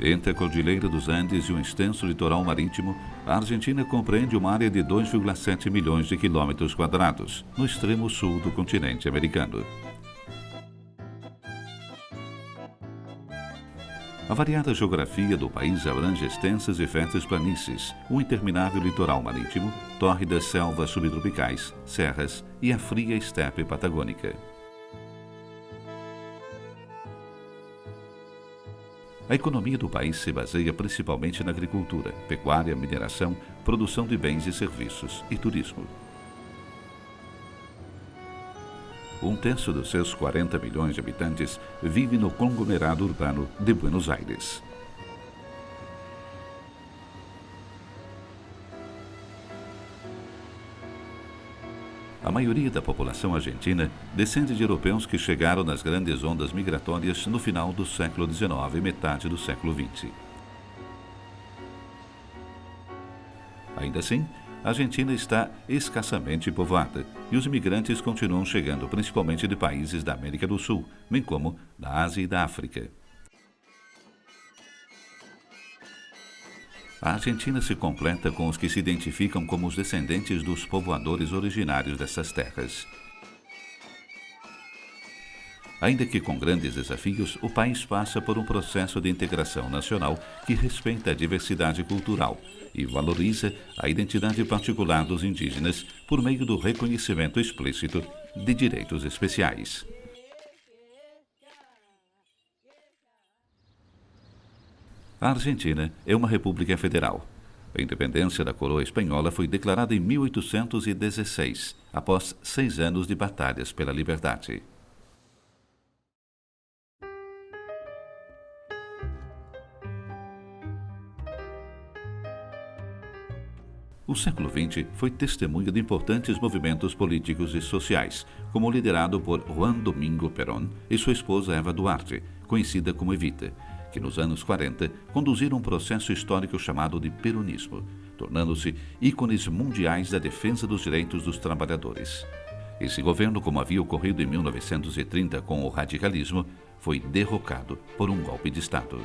Entre a Cordilheira dos Andes e um extenso litoral marítimo, a Argentina compreende uma área de 2,7 milhões de quilômetros quadrados, no extremo sul do continente americano. A variada geografia do país abrange extensas e férteis planícies, um interminável litoral marítimo, tórridas selvas subtropicais, serras e a fria estepe patagônica. A economia do país se baseia principalmente na agricultura, pecuária, mineração, produção de bens e serviços e turismo. Um terço dos seus 40 milhões de habitantes vive no conglomerado urbano de Buenos Aires. A maioria da população argentina descende de europeus que chegaram nas grandes ondas migratórias no final do século XIX e metade do século XX. Ainda assim, a Argentina está escassamente povoada e os imigrantes continuam chegando principalmente de países da América do Sul, bem como da Ásia e da África. A Argentina se completa com os que se identificam como os descendentes dos povoadores originários dessas terras. Ainda que com grandes desafios, o país passa por um processo de integração nacional que respeita a diversidade cultural e valoriza a identidade particular dos indígenas por meio do reconhecimento explícito de direitos especiais. A Argentina é uma república federal. A independência da coroa espanhola foi declarada em 1816, após 6 anos de batalhas pela liberdade. O século XX foi testemunha de importantes movimentos políticos e sociais, como o liderado por Juan Domingo Perón e sua esposa Eva Duarte, conhecida como Evita, que nos anos 40 conduziram um processo histórico chamado de peronismo, tornando-se ícones mundiais da defesa dos direitos dos trabalhadores. Esse governo, como havia ocorrido em 1930 com o radicalismo, foi derrocado por um golpe de Estado.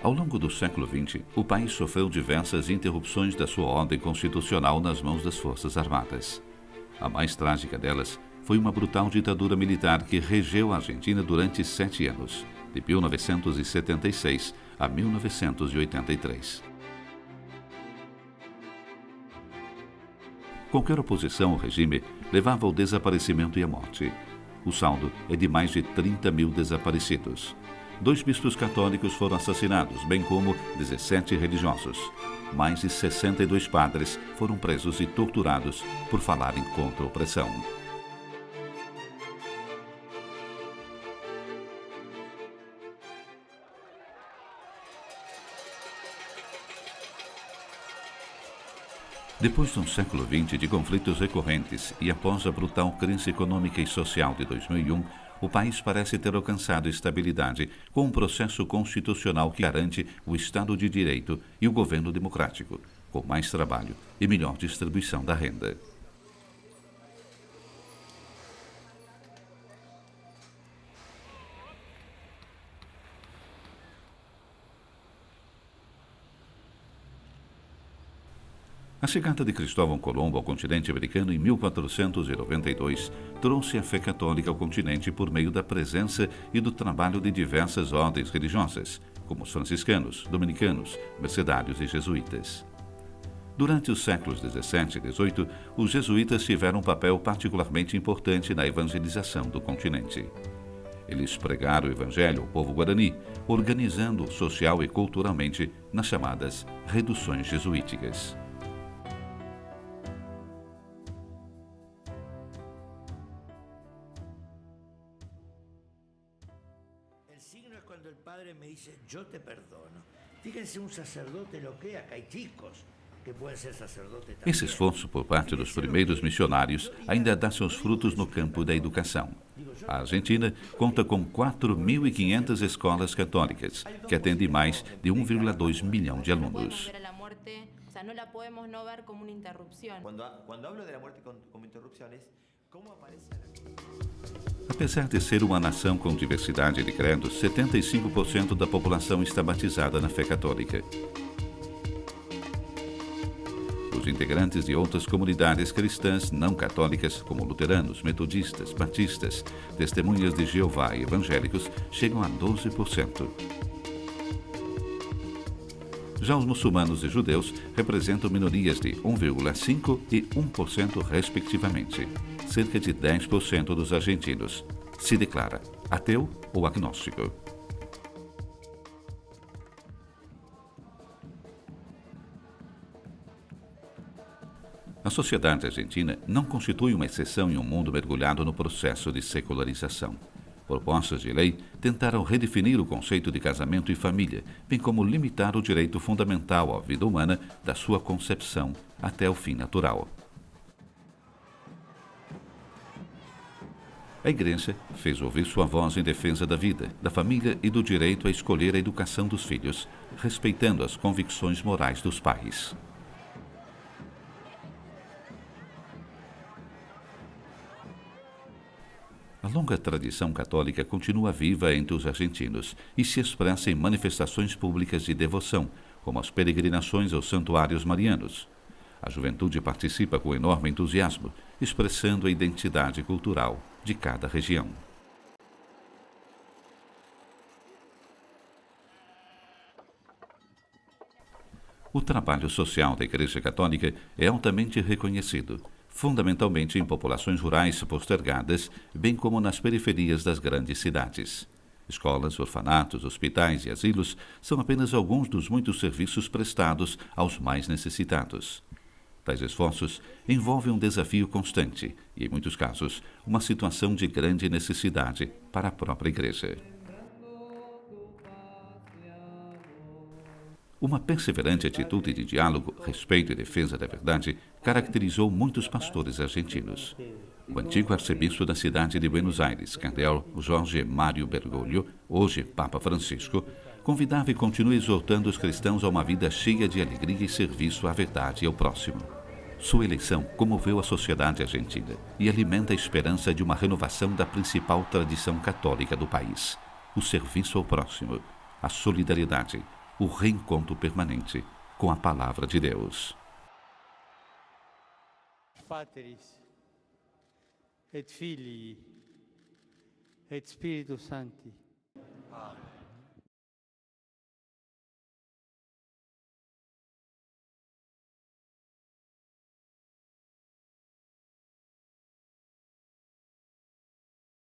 Ao longo do século XX, o país sofreu diversas interrupções da sua ordem constitucional nas mãos das Forças Armadas. A mais trágica delas foi uma brutal ditadura militar que regeu a Argentina durante 7 anos, de 1976 a 1983. Qualquer oposição ao regime levava ao desaparecimento e à morte. O saldo é de mais de 30 mil desaparecidos. 2 bispos católicos foram assassinados, bem como 17 religiosos. Mais de 62 padres foram presos e torturados por falarem contra a opressão. Depois de um século XX de conflitos recorrentes e após a brutal crise econômica e social de 2001, o país parece ter alcançado estabilidade com um processo constitucional que garante o Estado de Direito e o governo democrático, com mais trabalho e melhor distribuição da renda. A chegada de Cristóvão Colombo ao continente americano em 1492 trouxe a fé católica ao continente por meio da presença e do trabalho de diversas ordens religiosas, como os franciscanos, dominicanos, mercedários e jesuítas. Durante os séculos XVII e XVIII, os jesuítas tiveram um papel particularmente importante na evangelização do continente. Eles pregaram o evangelho ao povo guarani, organizando-o social e culturalmente nas chamadas reduções jesuíticas. Cuando el padre me dice, yo te perdono. Fíjense un sacerdote lo que acá hay chicos que pueden ser sacerdotes también. Esse esforço por parte dos primeiros missionários ainda dá seus frutos no campo da educação. A Argentina conta com 4.500 escolas católicas, que atendem mais de 1,2 milhão de alunos. No la podemos no ver como una interrupción. Cuando hablo de la muerte como interrupciones, Apesar de ser uma nação com diversidade de credos, 75% da população está batizada na fé católica. Os integrantes de outras comunidades cristãs não católicas, como luteranos, metodistas, batistas, testemunhas de Jeová e evangélicos, chegam a 12%. Já os muçulmanos e judeus representam minorias de 1,5% e 1%, respectivamente. Cerca de 10% dos argentinos se declara ateu ou agnóstico. A sociedade argentina não constitui uma exceção em um mundo mergulhado no processo de secularização. Propostas de lei tentaram redefinir o conceito de casamento e família, bem como limitar o direito fundamental à vida humana da sua concepção até o fim natural. A Igreja fez ouvir sua voz em defesa da vida, da família e do direito a escolher a educação dos filhos, respeitando as convicções morais dos pais. A longa tradição católica continua viva entre os argentinos e se expressa em manifestações públicas de devoção, como as peregrinações aos santuários marianos. A juventude participa com enorme entusiasmo, expressando a identidade cultural de cada região. O trabalho social da Igreja Católica é altamente reconhecido, fundamentalmente em populações rurais postergadas, bem como nas periferias das grandes cidades. Escolas, orfanatos, hospitais e asilos são apenas alguns dos muitos serviços prestados aos mais necessitados. Tais esforços envolvem um desafio constante e, em muitos casos, uma situação de grande necessidade para a própria Igreja. Uma perseverante atitude de diálogo, respeito e defesa da verdade caracterizou muitos pastores argentinos. O antigo arcebispo da cidade de Buenos Aires, cardeal Jorge Mário Bergoglio, hoje Papa Francisco, convidava e continua exortando os cristãos a uma vida cheia de alegria e serviço à verdade e ao próximo. Sua eleição comoveu a sociedade argentina e alimenta a esperança de uma renovação da principal tradição católica do país: o serviço ao próximo, a solidariedade, o reencontro permanente com a Palavra de Deus. Patris, et Filii, et Spiritus Sancti. Amen.